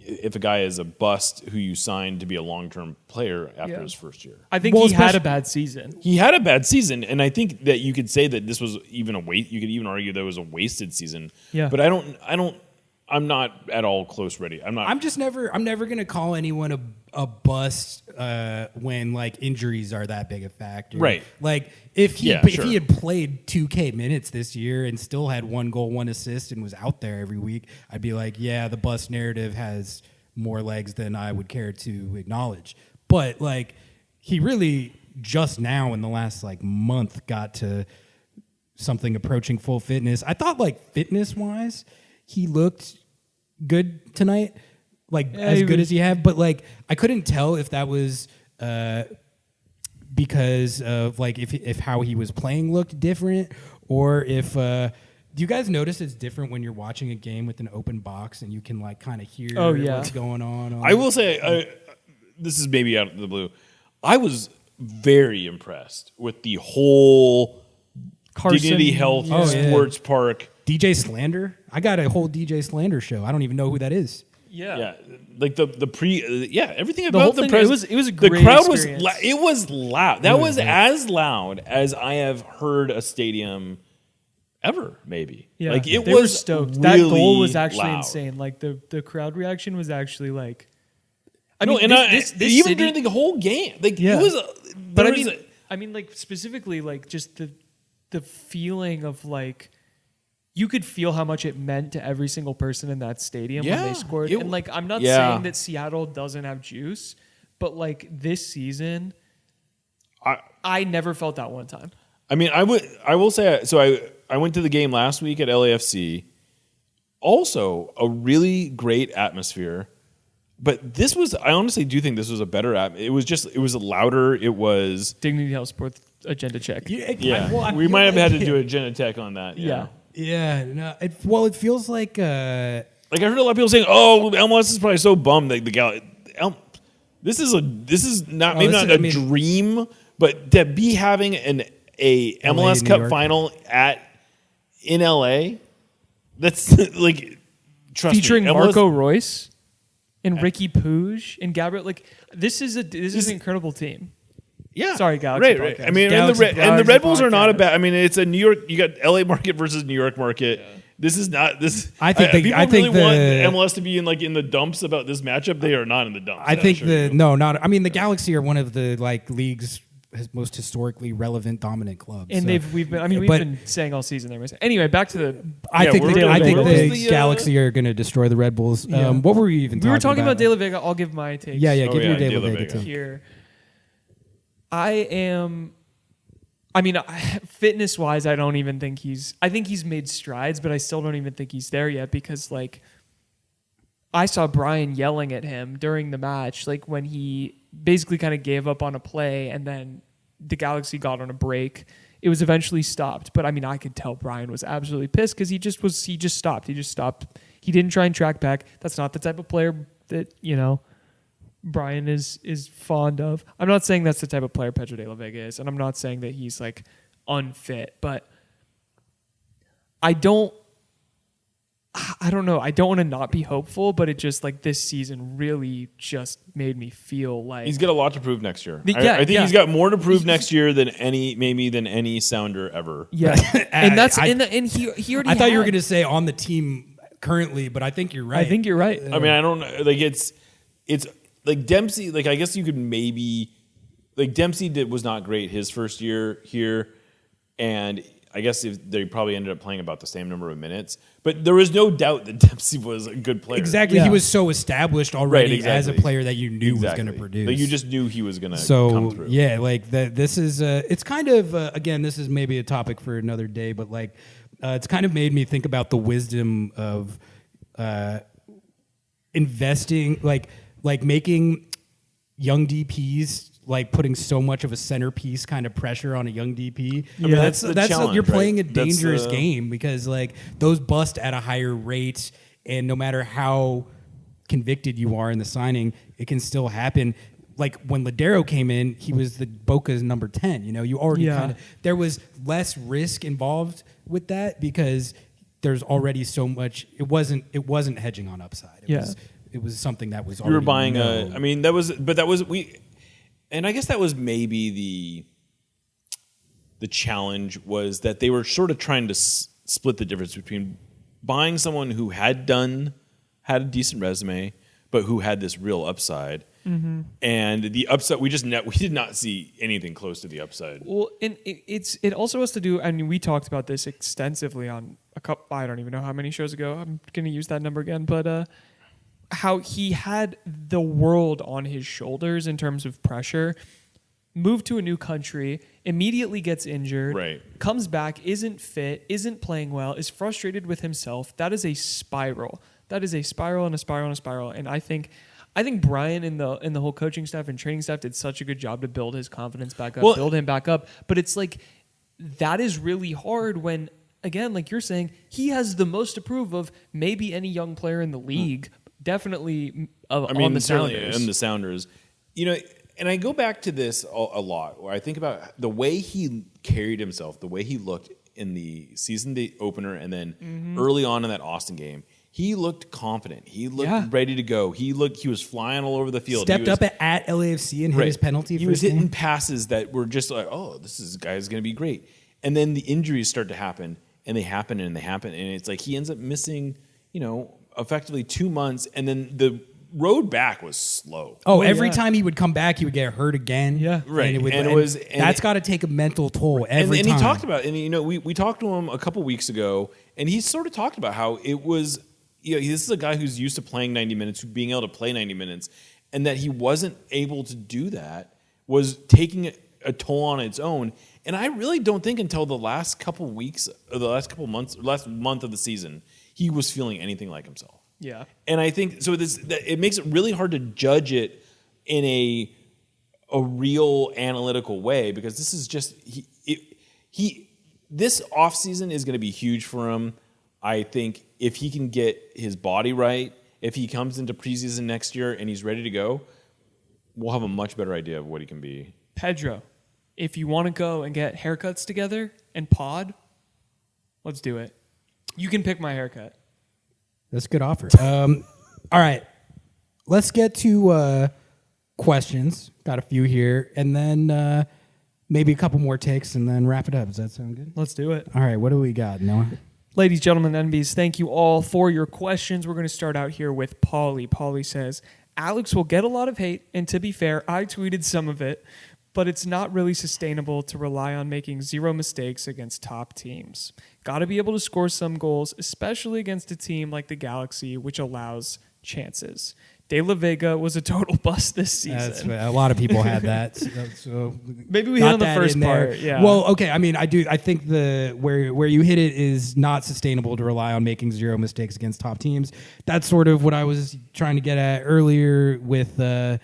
if a guy is a bust who you signed to be a long-term player after his first year. I think he had a bad season. He had a bad season, and I think that you could say that this was even a waste. You could even argue that it was a wasted season. Yeah. But I'm not at all close ready. I'm never gonna call anyone a bust when like injuries are that big a factor. Right. Like if he sure. had played 2K minutes this year and still had 1 goal, 1 assist, and was out there every week, I'd be like, yeah, the bust narrative has more legs than I would care to acknowledge. But like he really just now in the last like month got to something approaching full fitness. I thought like fitness wise, he looked good tonight, like as good as he had, but like I couldn't tell if that was because of like if how he was playing looked different, or if do you guys notice it's different when you're watching a game with an open box and you can like kind of hear what's going on? I will say, this is maybe out of the blue, I was very impressed with the whole Dignity Health Sports Park. DJ Slander? I got a whole DJ Slander show. I don't even know who that is. Yeah. Like the everything The about whole the thing, press. it was a great the crowd experience. it was loud. That was as loud as I have heard a stadium ever. Maybe. Yeah. Like it they were was stoked. Really That goal was actually loud. insane. Like the crowd reaction was actually like. This even city, during the whole game, like Yeah. it was. But I mean, like specifically, like just the feeling of like. You could feel how much it meant to every single person in that stadium when they scored. And like, I'm not saying that Seattle doesn't have juice, but like this season, I never felt that one time. I mean, I will say, so I went to the game last week at LAFC. Also, a really great atmosphere. But this was, I honestly do think this was a better it was louder. It was Dignity Health Sports agenda check. We might have had to do a agenda check on that. Yeah. Yeah, no. It feels like like I heard a lot of people saying, "Oh, MLS is probably so bummed that this is not a dream, but to be having a MLS Cup final in LA, that's like featuring me, Marco Royce and Ricky Puig and Gabriel. Like this is an incredible team. Yeah, sorry, Galaxy. Right. I mean, and the Red Bulls are not a bad. I mean, it's a New York. You got LA market versus New York market. Yeah. This is not this. I think people really want MLS to be in the dumps about this matchup. They are not in the dumps. I think I mean, the Galaxy are one of the like league's most historically relevant dominant clubs. And we've been saying all season there. Anyway, back to the. I think the Galaxy are going to destroy the Red Bulls. What were we even? We were talking about De La Vega. I'll give my take. Yeah, give your De La Vega too. Here. Fitness-wise, I don't even think I think he's made strides, but I still don't even think he's there yet because, like, I saw Brian yelling at him during the match, like, when he basically kind of gave up on a play and then the Galaxy got on a break. It was eventually stopped, but, I mean, I could tell Brian was absolutely pissed because he just stopped. He didn't try and track back. That's not the type of player that, Brian is fond of. I'm not saying that's the type of player Pedro de la Vega is, and I'm not saying that he's like unfit, but I don't I don't know. I don't want to not be hopeful, but it just like this season really just made me feel like He's got a lot to prove next year. Yeah, I think he's got more to prove next year than any Sounder ever. Yeah, and that's and he already. I thought you were going to say on the team currently, but I think you're right. I think you're right. I mean, I don't know. Like it's like Dempsey. Like I guess you could maybe like Dempsey was not great his first year here, and I guess they probably ended up playing about the same number of minutes. But there was no doubt that Dempsey was a good player. Exactly. Yeah. He was so established already Right, as a player that you knew was going to produce. Like you just knew he was going to come through. Yeah, like this is it's kind of again, this is maybe a topic for another day, but like it's kind of made me think about the wisdom of investing, like making young DPs, like putting so much of a centerpiece kind of pressure on a young DP. I mean, that's the challenge, you're playing right? a dangerous game because like those bust at a higher rate, and no matter how convicted you are in the signing, it can still happen. Like when Ladero came in, he was the Boca's number 10. You know, you already kind of there was less risk involved with that because there's already so much. It wasn't hedging on upside. It was something that was already. You were buying known. I mean, and I guess that was maybe the challenge was that they were sort of trying to split the difference between buying someone who had a decent resume, but who had this real upside. Mm-hmm. And the upside, we did not see anything close to the upside. Well, and it also has to do. I mean, we talked about this extensively on a couple. I don't even know how many shows ago. I'm going to use that number again, but how he had the world on his shoulders in terms of pressure. Moved to a new country, immediately gets injured, right. Comes back, isn't fit, isn't playing well, is frustrated with himself. That is a spiral. That is a spiral and a spiral and a spiral. And I think Brian and the whole coaching staff and training staff did such a good job to build his confidence back up, build him back up. But it's like that is really hard when, again, like you're saying, he has the most to prove of maybe any young player in the league. Definitely on the Sounders. And the Sounders. You know, and I go back to this a lot, where I think about the way he carried himself, the way he looked in the season opener, and then early on in that Austin game. He looked confident. He looked ready to go. He was flying all over the field. Stepped up at LAFC and hit his penalty. He was hitting passes that were just like, oh, this guy's going to be great. And then the injuries start to happen, and they happen, and they happen, and it's like he ends up missing, effectively 2 months, and then the road back was slow. Every time he would come back, he would get hurt again. Yeah, right. That's got to take a mental toll every time. And he talked about, we talked to him a couple weeks ago, and he sort of talked about how it was. This is a guy who's used to playing 90 minutes, being able to play 90 minutes, and that he wasn't able to do that was taking a toll on its own. And I really don't think until the last couple weeks, or the last couple months, last month of the season, he was feeling anything like himself. Yeah. And I think so. It makes it really hard to judge it in a real analytical way, because this is just this offseason is going to be huge for him. I think if he can get his body right, if he comes into preseason next year and he's ready to go, we'll have a much better idea of what he can be. Pedro, if you want to go and get haircuts together and pod, let's do it. You can pick my haircut. That's a good offer. All right. Let's get to questions. Got a few here. And then maybe a couple more takes and then wrap it up. Does that sound good? Let's do it. All right. What do we got, Noah? Ladies, gentlemen, NBs, thank you all for your questions. We're going to start out here with Paulie. Paulie says, Alex will get a lot of hate, and to be fair, I tweeted some of it, but it's not really sustainable to rely on making zero mistakes against top teams. Got to be able to score some goals, especially against a team like the Galaxy, which allows chances. De La Vega was a total bust this season. A lot of people had that. So maybe we hit on the first part. Yeah. Well, okay. I mean, I think where you hit it is not sustainable to rely on making zero mistakes against top teams. That's sort of what I was trying to get at earlier with I'm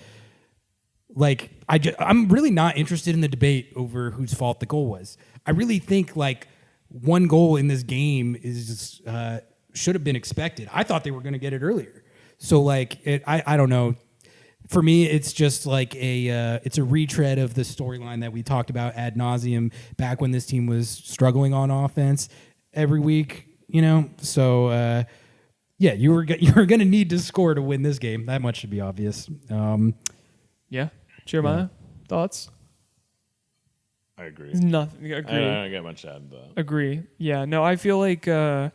really not interested in the debate over whose fault the goal was. I really think one goal in this game is should have been expected. I thought they were going to get it earlier. So I don't know. For me, it's just it's a retread of the storyline that we talked about ad nauseum back when this team was struggling on offense every week. So yeah, you were going to need to score to win this game. That much should be obvious. Yeah. Jeremiah, thoughts? I agree. Nothing. I Agree. don't get much to add to that. Agree. Yeah. No, I feel like I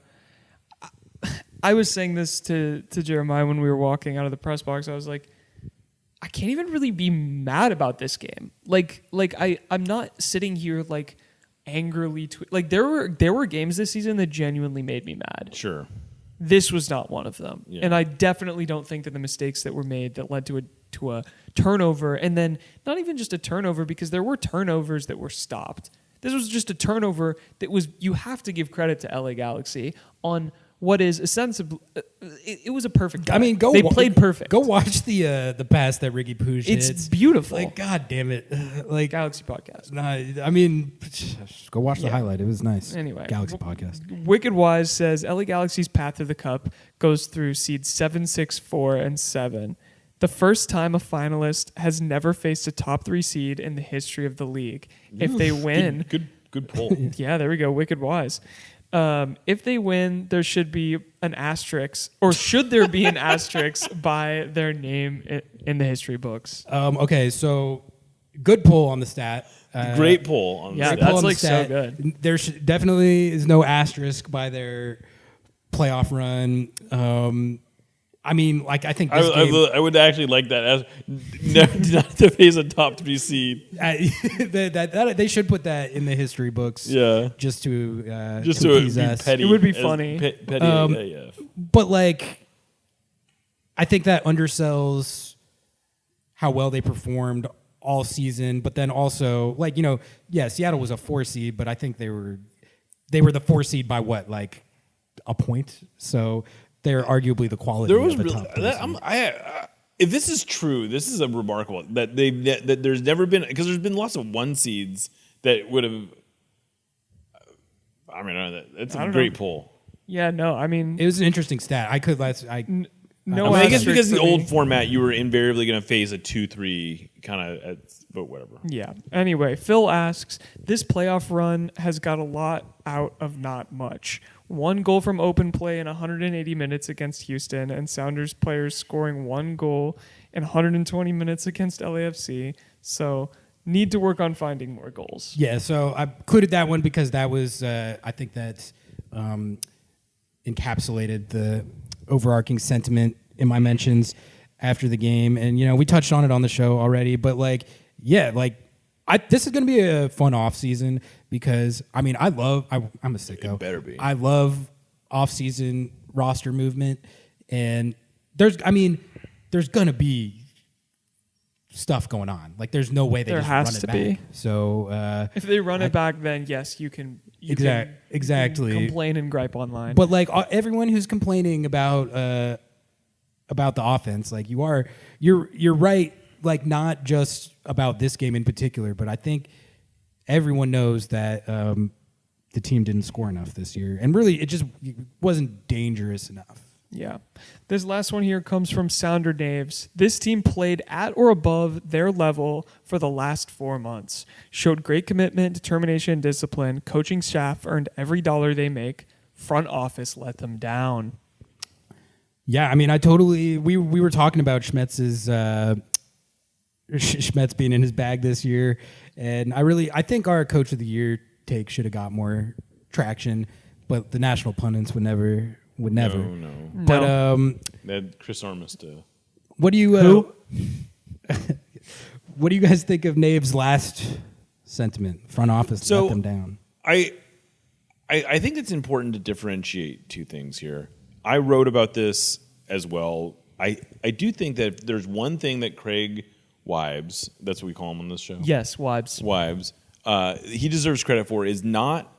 was saying this to Jeremiah when we were walking out of the press box. I was like, I can't even really be mad about this game. I'm not sitting here like angrily like there were games this season that genuinely made me mad. Sure. This was not one of them. Yeah. And I definitely don't think that the mistakes that were made that led to a turnover, and then not even just a turnover, because there were turnovers that were stopped. This was just a turnover that was, you have to give credit to LA Galaxy on what is ostensibly, it was a perfect play. I mean, they played perfect. Go watch the pass that Ricky Puig hits. It's beautiful. Like, God damn it. Like, Galaxy podcast. nah, I mean, go watch the highlight. It was nice. Anyway. Galaxy podcast. Wicked Wise says LA Galaxy's path to the cup goes through seeds 7, 6, 4, and 7. The first time a finalist has never faced a top 3 seed in the history of the league. If they win... Good pull. Yeah, there we go. Wicked Wise. If they win, there should be an asterisk, or should there be an asterisk by their name in the history books? Okay, so good pull on the stat. Great pull. On Yeah, the Great pull that's on the like so stat. good. There definitely is no asterisk by their playoff run. I mean, like, I think this game... I would actually like that as not to face a top 3 seed. that they should put that in the history books. Yeah, just to be us. petty. It would be as funny. Petty AF. But like, I think that undersells how well they performed all season. But then also, like, Seattle was a 4 seed, but I think they were the 4 seed by what, like a point. So they're arguably the quality. There was of the really. top 3 seed. If this is true, this is a remarkable that that there's never been, because there's been lots of 1 seeds that would have. I mean, that's a great pull. Yeah, no, I mean... It was an interesting stat. I could let's I. No, I guess asterisk because the for old me. format, you were invariably going to face a 2-3 kind of, but whatever. Yeah. Anyway, Phil asks, this playoff run has got a lot out of not much. 1 goal from open play in 180 minutes against Houston, and Sounders players scoring 1 goal in 120 minutes against LAFC. So need to work on finding more goals. Yeah, so I included that one because that was I think that encapsulated the overarching sentiment in my mentions after the game, and we touched on it on the show already. But this is going to be a fun off season because I mean I'm a sicko. It better be. I love off season roster movement, and there's going to be stuff going on. Like there's no way they There just has run it to back. be. So If they run it back, then yes, you can exactly complain and gripe online. But like everyone who's complaining about the offense, like you're right. Like not just about this game in particular, but I think everyone knows that the team didn't score enough this year, and really it just wasn't dangerous enough. Yeah. This last one here comes from Sounder Daves. This team played at or above their level for the last 4 months. Showed great commitment, determination, and discipline. Coaching staff earned every dollar they make. Front office let them down. Yeah, I mean, we were talking about Schmetz's Schmetz being in his bag this year, and I think our Coach of the Year take should have got more traction, but the national pundits would never. No. But That Chris Armas to. what do you what do you guys think of Nave's last sentiment? Front office let them down. I think it's important to differentiate 2 things here. I wrote about this as well. I do think that if there's one thing that Craig Wives, that's what we call him on this show. Yes, Wives. He deserves credit for is not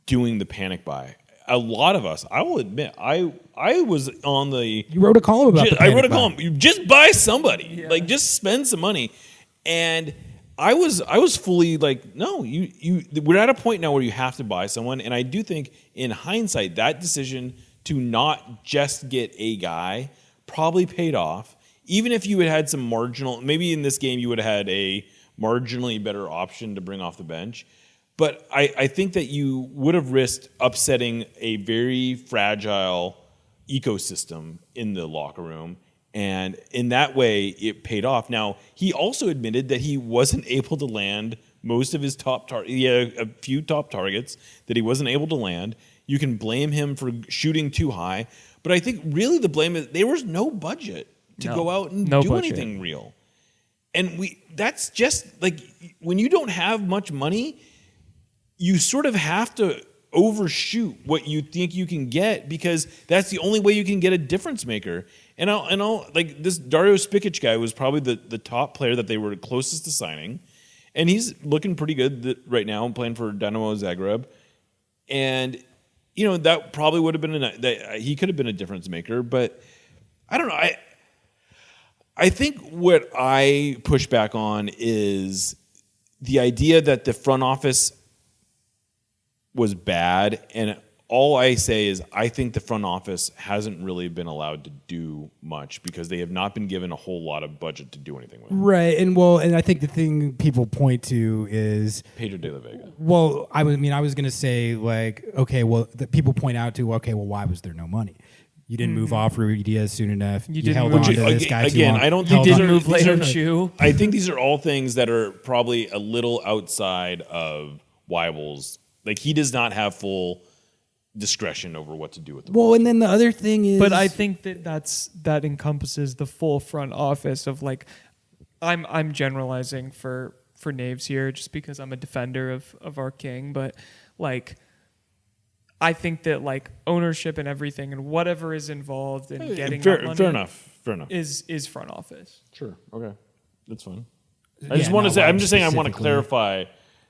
doing the panic buy. A lot of us, I will admit, I was on the. You wrote a column about. I wrote a column. You just buy somebody, like just spend some money, and I was fully like, no, we're at a point now where you have to buy someone, and I do think in hindsight that decision to not just get a guy probably paid off. Even if you had some marginal, maybe in this game you would have had a marginally better option to bring off the bench. But I think that you would have risked upsetting a very fragile ecosystem in the locker room. And in that way, it paid off. Now, he also admitted that he wasn't able to land most of his top targets. He had a few top targets that he wasn't able to land. You can blame him for shooting too high. But I think really the blame is there was no budget to go out and do anything real. And that's just like when you don't have much money, you sort of have to overshoot what you think you can get because that's the only way you can get a difference maker. And I'll like this Dario Spikic guy was probably the top player that they were closest to signing, and he's looking pretty good right now, playing for Dinamo Zagreb, and that probably would have been that he could have been a difference maker, but I don't know. I think what I push back on is the idea that the front office was bad, and all I say is I think the front office hasn't really been allowed to do much because they have not been given a whole lot of budget to do anything with. Right, and I think the thing people point to is Pedro de la Vega. Well, I was going to say like, okay, well, the people point out to, okay, well, why was there no money? You didn't move off Rui Diaz soon enough. You didn't held move on to this guy too long. I don't You think didn't move Leighton Chu. I think these are all things that are probably a little outside of Weibel's. Like he does not have full discretion over what to do with the ball. Well, and then the other thing is, but I think that encompasses the full front office of like, I'm generalizing for Naves here just because I'm a defender of our king, but like, I think that like ownership and everything and whatever is involved in getting that money fair enough is front office. Sure, okay, that's fine. I'm just saying I want to clarify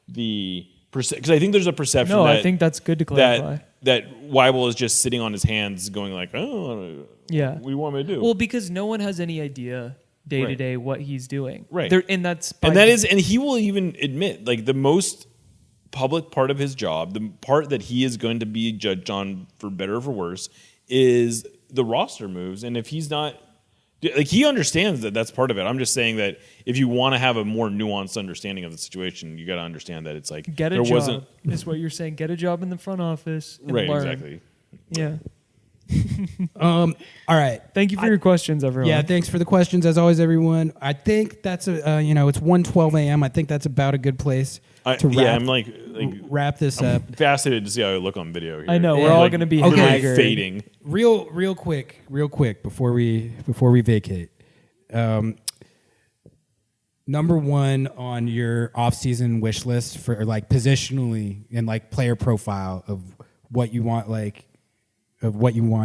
the because I think there's a perception. No, I think that's good to clarify. That Weibel is just sitting on his hands, going like, "Oh, yeah, what do you want me to do?" Well, because no one has any idea day to day what he's doing. Right, and he will even admit like the most public part of his job, the part that he is going to be judged on for better or for worse, is the roster moves. And if he's not, like he understands that that's part of it. I'm just saying that if you want to have a more nuanced understanding of the situation, you got to understand that it's like get a job. Is what you're saying. Get a job in the front office. And right. learn. Exactly. Yeah. all right. Thank you for your questions, everyone. Yeah, thanks for the questions as always, everyone. I think that's it's 1:12 a.m. I think that's about a good place to wrap. Yeah, I'm like wrap this I'm up. Fascinated to see how I look on video here. I know we're all going to be haggard. Fading. Real quick before we vacate. Number one on your off-season wish list for like positionally and like player profile of what you want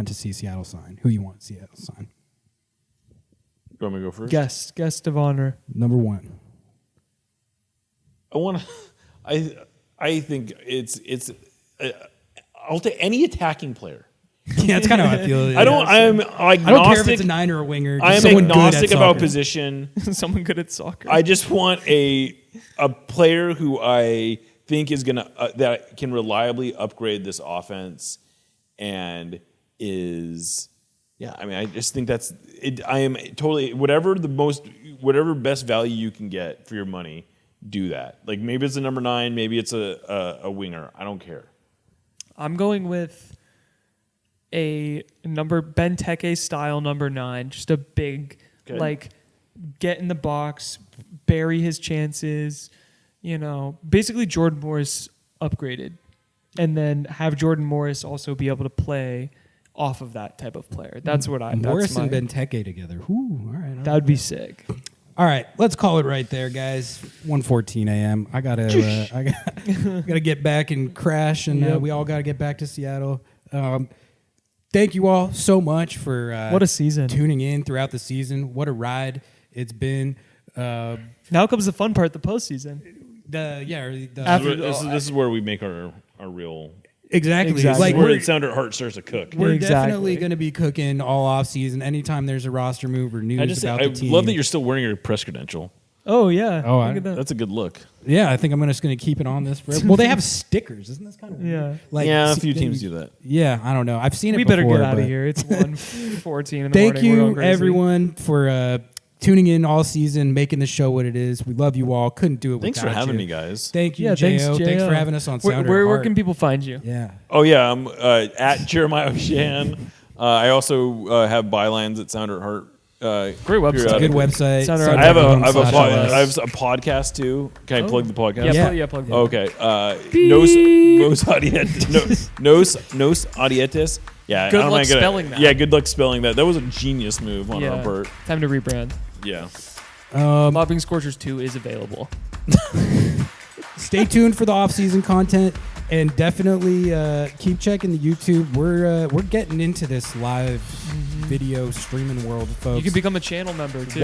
to see Seattle sign. Who you want Seattle sign? You want me to go first? Guest of honor. Number one. I think it's I'll take any attacking player. Yeah, that's kind of how I feel. I'm agnostic. I don't care if it's a 9 or a winger. I am agnostic about position. Someone good at soccer. I just want a player who I think is gonna that can reliably upgrade this offense and is. Yeah, I mean, I just think that's it. I am totally whatever best value you can get for your money. Do that. Like maybe it's a number 9, maybe it's a winger. I don't care. I'm going with a Benteke style number 9, just a big like get in the box, bury his chances. Basically Jordan Morris upgraded, and then have Jordan Morris also be able to play off of that type of player. That's what I. Morris and Benteke together. Ooh, all right. That'd be sick. All right, let's call it right there, guys. 1:14 a.m. I gotta get back and crash, and we all gotta get back to Seattle. Thank you all so much for what a season tuning in throughout the season. What a ride it's been. Now comes the fun part, the postseason. This is where we make our real. Exactly. Like where Sounder Heart starts to cook. We're definitely going to be cooking all off season. Anytime there's a roster move or news about the team. I love that you're still wearing your press credential. Oh yeah. Look at that. That's a good look. Yeah, I think I'm just going to keep it on this forever. Well, they have stickers, isn't this kind of weird? A few teams do that. Yeah, I don't know. I've seen it. We before, better get out of here. It's 1:14 in the Thank morning. you, everyone, for tuning in all season, making the show what it is. We love you all. Couldn't do it without you. Thanks for having me, guys. Thank you, J.O. Thanks for having us on Sounder Where can people find you? Yeah. Oh, yeah. I'm at Jeremiah Oshan I also have bylines at Sounder at Heart. Great website. It's a good website. Sounder Sounder I have at a Home/LS. I have a podcast too. Can I plug the podcast? Yeah, plug that. Okay. Nos Audietis. Yeah. Good I don't luck mind spelling that. Yeah, good luck spelling that. That was a genius move on our part. Time to rebrand. Yeah. Lobbing Scorchers 2 is available. Stay tuned for the off-season content, and definitely keep checking the YouTube. We're getting into this live video streaming world, folks. You can become a channel member too.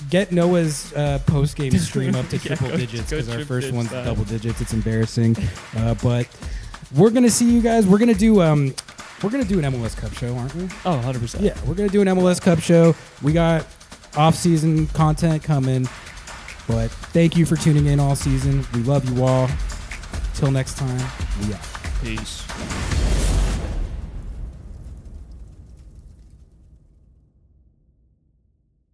Get Noah's post-game stream up to triple digits, because our first one's double digits. It's embarrassing, but we're gonna see you guys. We're gonna do an MLS Cup show, aren't we? Oh, 100%. Yeah, we're gonna do an MLS Cup show. We got off-season content coming. But thank you for tuning in all season. We love you all. Till next time, we out. Peace.